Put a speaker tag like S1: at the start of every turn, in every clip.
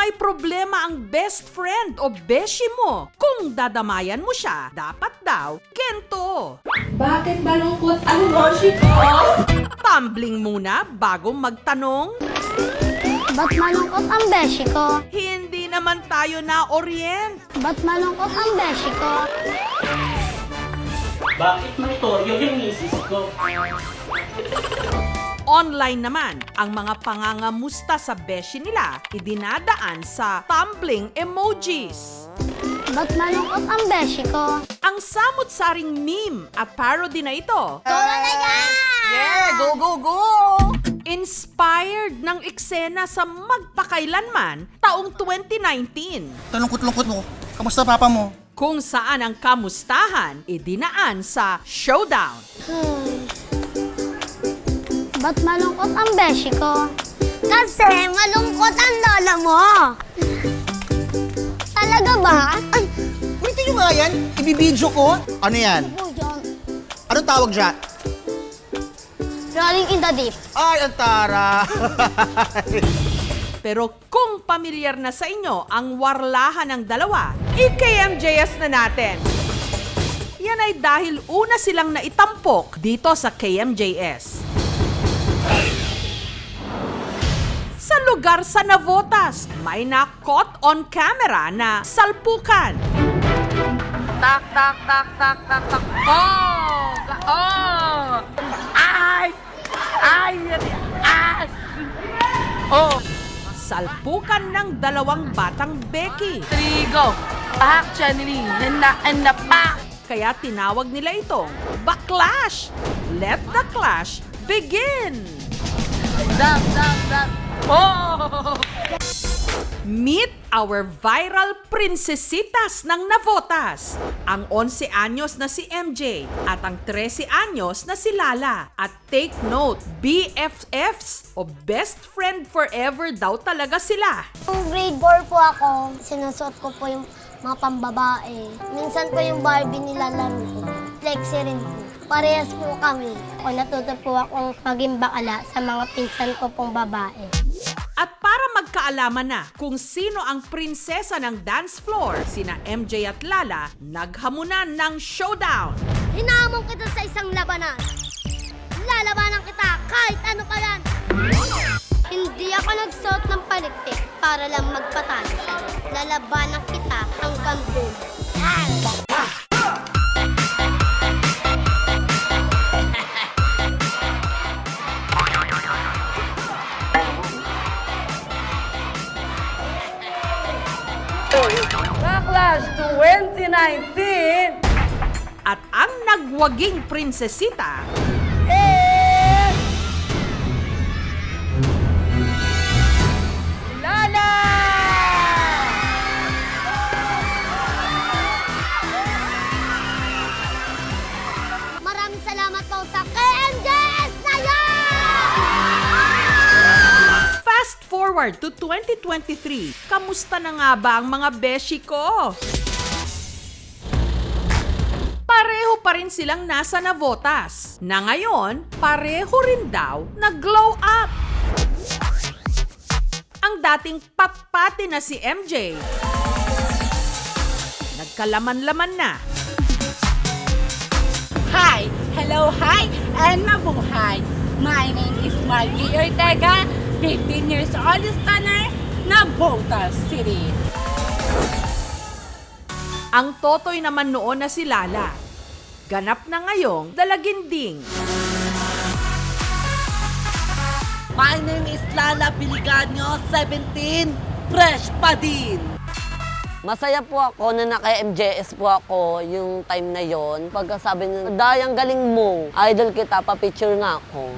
S1: may problema ang best friend o beshi mo, kung dadamayan mo siya, dapat daw kento.
S2: Bakit malungkot ang beshi ko?
S1: Tumbling muna bago magtanong.
S3: Ba't malungkot ang beshi ko?
S1: Hindi naman tayo na-orient.
S3: Ba't malungkot ang beshi ko?
S4: Bakit may toyo yung misis ko?
S1: Online naman, ang mga pangangamusta sa beshi nila idinadaan sa tumbling emojis.
S3: Ba't malungkot ang beshi ko?
S1: Ang samut-saring meme at parody na ito,
S3: Tula na yan!
S2: Yeah, go, go, go!
S1: inspired ng eksena sa magpakailanman taong 2019,
S5: Talungkot-lungkot mo. Kamusta papa mo?
S1: kung saan ang kamustahan idinaan sa showdown.
S3: Ba't malungkot ang beshi ko? Kasi malungkot ang lola mo! Talaga ba?
S5: Ay! Ulitin nyo nga yan. Ibibidyo ko. Ano yan?
S3: Po yun.
S5: Anong tawag dyan?
S3: Rolling in the deep.
S5: Ay, ang tara.
S1: Pero kung pamilyar na sa inyo ang warlahan ng dalawa, i-KMJS na natin. Yan ay dahil una silang naitampok dito sa KMJS. Sa lugar sa Navotas, may na-caught on camera na salpukan.
S2: Tak, tak, tak, tak, tak, tak. Oh! Oh! Ay! Ay! Ay! Oh!
S1: Salpukan ng dalawang batang Becky.
S2: Trigo! Pak, Channeling! Handa pa!
S1: Kaya tinawag nila itong Backlash. Let the clash begin!
S2: Dam, dam, dam! Oh!
S1: Meet our viral prinsesitas ng Navotas. Ang 11 anyos na si MJ at ang 13 anyos na si Lala. At take note, BFFs o best friend forever daw talaga sila.
S3: Nung grade 4 po ako, sinusuot ko po yung mga pambabae. Minsan po yung Barbie nilalaro ko. Flexi rin po. Parehas po kami. O natuto po akong maging bakala sa mga pinsan ko pong babae.
S1: At para magkaalaman na kung sino ang prinsesa ng dance floor, sina MJ at Lala naghamunan ng showdown.
S3: Hinamon kita sa isang labanan. Lalabanan kita kahit ano pa yan. Hindi ako nagsuot ng palikpik para lang magpatalo sa'yo. Lalabanan kita hanggang dulo.
S2: Backlash 2019!
S1: At ang nagwaging prinsesita,
S2: Lala!
S3: Maraming salamat po sa KMJS na yan!
S1: fast forward to 2023. Kamusta na nga ba ang mga beshi ko? Pareho pa rin silang nasa Navotas, na ngayon, pareho rin daw nag-glow up. Ang dating patpati na si MJ, nagkalaman-laman na.
S6: Hi! Hello, hi! And mabuhay! My name is Margie Ortega, 15 years old stunner na Navotas City.
S1: Ang totoy naman noon na si Lala, ganap na ngayong dalaginding.
S6: My name is Lala Biliganyo, 17, fresh pa din.
S7: Masaya po ako na naka-MJS po ako yung time na yon. Pagkasabi niya, Dayang galing mo, idol kita, pa-picture nga ako.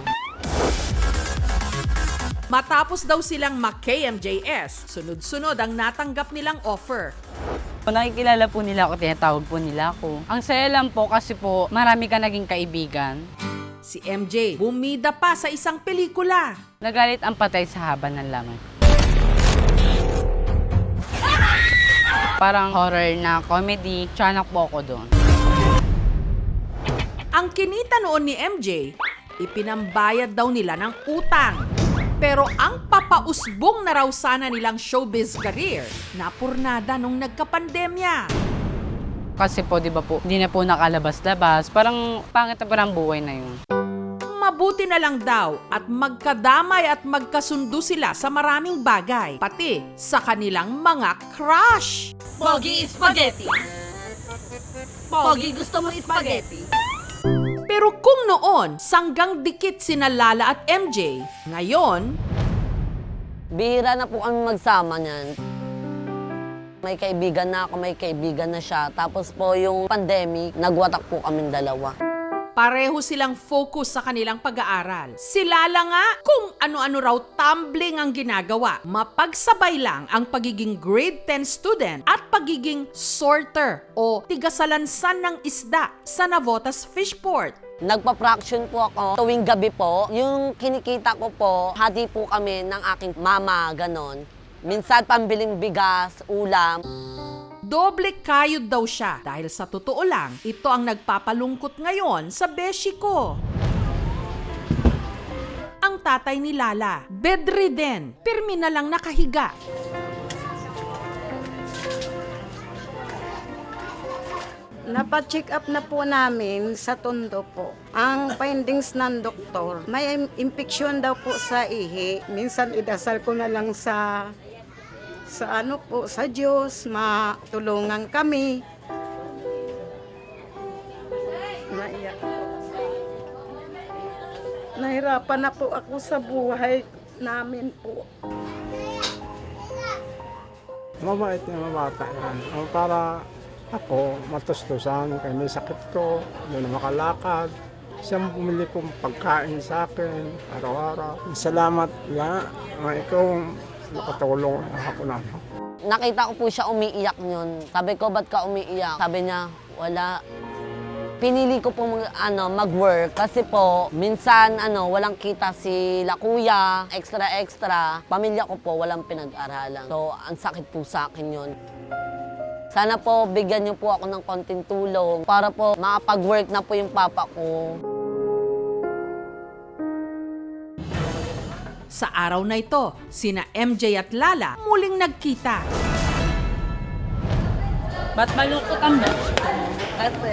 S1: Matapos daw silang mag-KMJS, sunod-sunod ang natanggap nilang offer.
S8: Nakikilala po nila ako, tinatawag po nila ako. Ang saya lang po kasi po marami ka naging kaibigan.
S1: Si MJ, bumida pa sa isang pelikula.
S8: Nagalit ang patay sa haba ng lamay. Parang horror na comedy, tiyanak po ako doon.
S1: Ang kinita noon ni MJ, ipinambayad daw nila ng utang. Pero ang papausbong na raw sana nilang showbiz career, napurnada nung nagkapandemya.
S8: Kasi po, di ba po, hindi na po nakalabas-labas. Parang pangit na parang buhay na yun.
S1: Mabuti na lang daw at magkadamay at magkasundo sila sa maraming bagay, pati sa kanilang mga crush.
S2: Pogi spaghetti. Pogi gusto mo spaghetti?
S1: Pero kung noon, sanggang dikit sina Lala at MJ, ngayon,
S7: Bihira na po kami magsama niyan. May kaibigan na ako, may kaibigan na siya. Tapos po yung pandemic, nagwatak po kaming dalawa.
S1: pareho silang focus sa kanilang pag-aaral. Si Lala nga, kung ano-ano raw tumbling ang ginagawa. Mapagsabay lang ang pagiging grade 10 student at pagiging sorter o tigasalansan ng isda sa Navotas Fishport.
S7: Nagpa-fraction po ako tuwing gabi po. Yung kinikita ko po, hati po kami ng aking mama, ganon. Minsan pambiling bigas, ulam.
S1: Doble kayod daw siya dahil sa totoo lang, ito ang nagpapalungkot ngayon sa beshi ko. Ang tatay ni Lala, bedridden, pirmi na lang nakahiga.
S9: Napa-check up na po namin sa tondo po. Ang findings ng doktor, may infection daw po sa ihi. Minsan idasal ko na lang sa ano po, sa Diyos, matulungan kami. Naiyak po. Nahirapan na po ako sa buhay namin po.
S10: Mabait na mabata yan. Para ako, matustusan, kaya may sakit ko, hindi na makalakad. Siyang bumili kong pagkain sa akin, araw-araw. Salamat na, ikaw nakatulong ako na.
S7: Nakita ko po siya umiiyak yun. Sabi ko, ba't ka umiiyak? Sabi niya, wala. Pinili ko po mag-work kasi po, minsan walang kita si la kuya, extra. Pamilya ko po, walang pinag-aralan. So, ang sakit po sa akin yun. Sana po, bigyan niyo po ako ng konting tulong para po makapag-work na po yung papa ko.
S1: Sa araw na ito, sina MJ at Lala muling nagkita.
S8: Ba't malungkot ang
S7: Kasi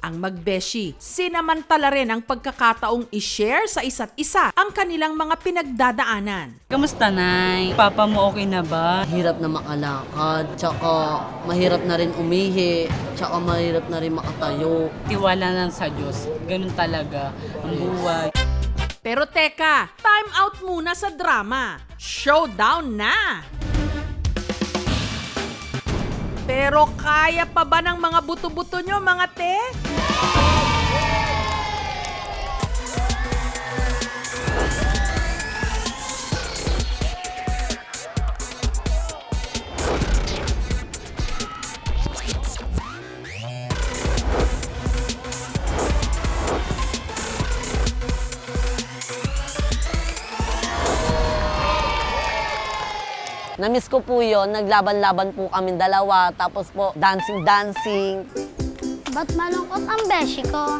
S1: Ang magbeshi, sinamantala rin ang pagkakataong i-share sa isa't isa ang kanilang mga pinagdadaanan.
S8: Kamusta, Nay? Papa mo okay na ba?
S7: mahirap na makalakad, tsaka mahirap na rin umihi, tsaka mahirap na rin makatayo.
S8: Tiwala lang sa Diyos. Ganun talaga ang buhay.
S1: Pero teka, time out muna sa drama. Showdown na! Pero kaya pa ba ng mga buto-buto nyo, mga te?
S7: Namiss ko po yun, naglaban-laban po kami dalawa, tapos po dancing.
S3: Ba't malungkot ang beshi ko?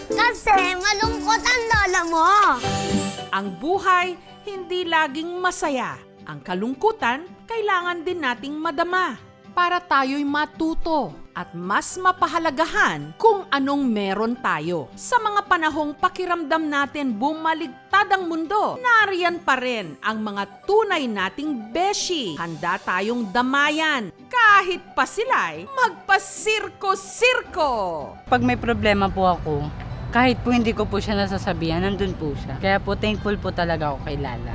S3: Kasi malungkot ang lola mo.
S1: Ang buhay, hindi laging masaya. Ang kalungkutan, kailangan din nating madama para tayo'y matuto at mas mapahalagahan kung anong meron tayo. Sa mga panahong pakiramdam natin bumaligtad ang mundo, nariyan pa rin ang mga tunay nating beshi. Handa tayong damayan kahit pa sila'y magpasirko-sirko.
S8: Pag may problema po ako, kahit po hindi ko po siya nasasabihan, nandun po siya. Kaya po thankful po talaga ako kay Lala.